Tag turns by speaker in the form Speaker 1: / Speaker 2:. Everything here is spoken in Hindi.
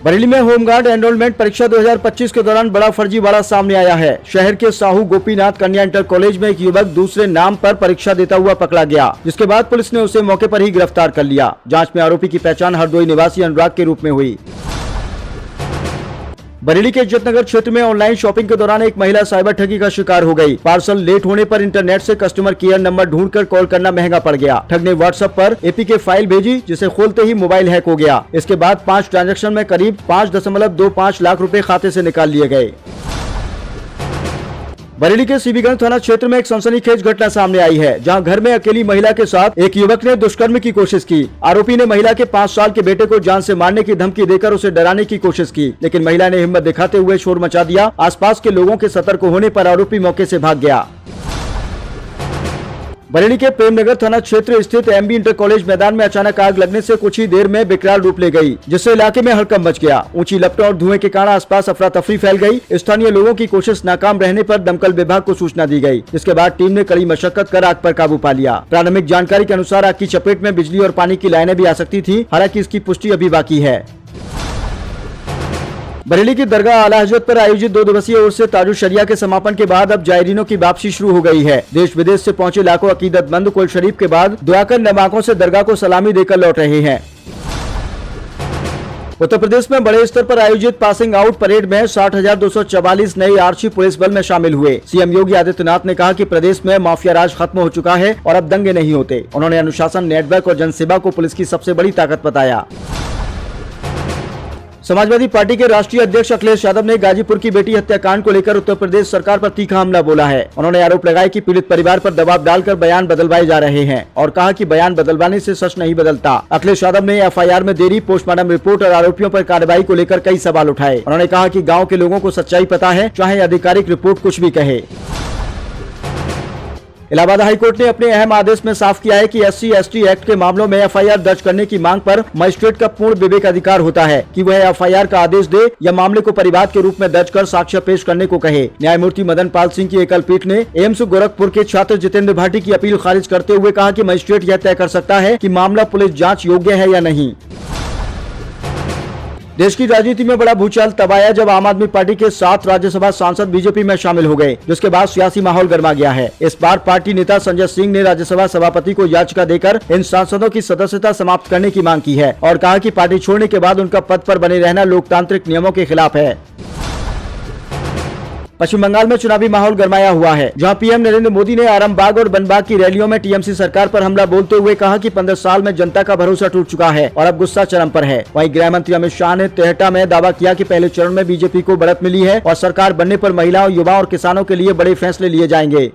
Speaker 1: बरेली में होमगार्ड एनरोलमेंट परीक्षा 2025 के दौरान बड़ा फर्जीवाड़ा सामने आया है। शहर के साहू गोपीनाथ कन्या इंटर कॉलेज में एक युवक दूसरे नाम पर परीक्षा देता हुआ पकड़ा गया, जिसके बाद पुलिस ने उसे मौके पर ही गिरफ्तार कर लिया। जांच में आरोपी की पहचान हरदोई निवासी अनुराग के रूप में हुई। बरेली के इज्जतनगर क्षेत्र में ऑनलाइन शॉपिंग के दौरान एक महिला साइबर ठगी का शिकार हो गई। पार्सल लेट होने पर इंटरनेट से कस्टमर केयर नंबर ढूंढकर कॉल करना महंगा पड़ गया। ठग ने व्हाट्सएप पर एपीके फाइल भेजी, जिसे खोलते ही मोबाइल हैक हो गया। इसके बाद 5 ट्रांजैक्शन में करीब 5.25 लाख रुपए खाते से निकाल लिए गए। बरेली के सीबीगंज थाना क्षेत्र में एक सनसनीखेज घटना सामने आई है, जहां घर में अकेली महिला के साथ एक युवक ने दुष्कर्म की कोशिश की। आरोपी ने महिला के 5 साल के बेटे को जान से मारने की धमकी देकर उसे डराने की कोशिश की, लेकिन महिला ने हिम्मत दिखाते हुए शोर मचा दिया। आसपास के लोगों के सतर्क होने पर आरोपी मौके से भाग गया। बरेली के प्रेमनगर थाना क्षेत्र स्थित एमबी इंटर कॉलेज मैदान में अचानक आग लगने से कुछ ही देर में विकराल रूप ले गई, जिससे इलाके में हड़कंप मच गया। ऊंची लपटों और धुएं के कारण आसपास अफरा तफरी फैल गई। स्थानीय लोगों की कोशिश नाकाम रहने पर दमकल विभाग को सूचना दी गई, जिसके बाद टीम ने कड़ी मशक्कत कर आग पर काबू पा लिया। प्रारंभिक जानकारी के अनुसार आग की चपेट में बिजली और पानी की लाइनें भी आ सकती थी, हालांकि इसकी पुष्टि अभी बाकी है। बरेली की दरगाह आला हजरत पर आयोजित 2 दिवसीय उर्स ताजुल शरिया के समापन के बाद अब जायरीनों की वापसी शुरू हो गई है। देश विदेश से पहुंचे लाखों अकीदतमंद कुल शरीफ के बाद दुआ कर नमाकों से दरगाह को सलामी देकर लौट रहे हैं। उत्तर प्रदेश में बड़े स्तर पर आयोजित पासिंग आउट परेड में 60,244 नए आरक्षी पुलिस बल में शामिल हुए। सीएम योगी आदित्यनाथ ने कहा कि प्रदेश में माफिया राज खत्म हो चुका है और अब दंगे नहीं होते। उन्होंने अनुशासन, नेटवर्क और जनसेवा को पुलिस की सबसे बड़ी ताकत बताया। समाजवादी पार्टी के राष्ट्रीय अध्यक्ष अखिलेश यादव ने गाजीपुर की बेटी हत्याकांड को लेकर उत्तर प्रदेश सरकार पर तीखा हमला बोला है। उन्होंने आरोप लगाया कि पीड़ित परिवार पर दबाव डालकर बयान बदलवाए जा रहे हैं और कहा कि बयान बदलवाने से सच नहीं बदलता। अखिलेश यादव ने एफआईआर में देरी, पोस्टमार्टम रिपोर्ट और आरोपियों पर कार्रवाई को लेकर कई सवाल उठाए। उन्होंने कहा कि गाँव के लोगों को सच्चाई पता है, चाहे आधिकारिक रिपोर्ट कुछ भी कहे। इलाहाबाद हाईकोर्ट ने अपने अहम आदेश में साफ किया है कि SC/ST एक्ट के मामलों में एफआईआर दर्ज करने की मांग पर मजिस्ट्रेट का पूर्ण विवेक अधिकार होता है कि वह एफआईआर का आदेश दे या मामले को परिवाद के रूप में दर्ज कर साक्ष्य पेश करने को कहे। न्यायमूर्ति मदन पाल सिंह की एकल पीठ ने एम्स गोरखपुर के छात्र जितेंद्र भाटी की अपील खारिज करते हुए कहा कि मजिस्ट्रेट यह तय कर सकता है कि मामला पुलिस जाँच योग्य है या नहीं। देश की राजनीति में बड़ा भूचाल तब आया जब आम आदमी पार्टी के 7 राज्यसभा सांसद बीजेपी में शामिल हो गए, जिसके बाद सियासी माहौल गर्मा गया है। इस बार पार्टी नेता संजय सिंह ने राज्यसभा सभापति को याचिका देकर इन सांसदों की सदस्यता समाप्त करने की मांग की है और कहा कि पार्टी छोड़ने के बाद उनका पद पर बने रहना लोकतांत्रिक नियमों के खिलाफ है। पश्चिम बंगाल में चुनावी माहौल गरमाया हुआ है, जहां पीएम नरेंद्र मोदी ने आरामबाग और बनबाग की रैलियों में टीएमसी सरकार पर हमला बोलते हुए कहा कि 15 साल में जनता का भरोसा टूट चुका है और अब गुस्सा चरम पर है। वहीं गृह मंत्री अमित शाह ने तेहटा में दावा किया कि पहले चरण में बीजेपी को बढ़त मिली है और सरकार बनने पर महिलाओं, युवाओं और किसानों के लिए बड़े फैसले लिए जाएंगे।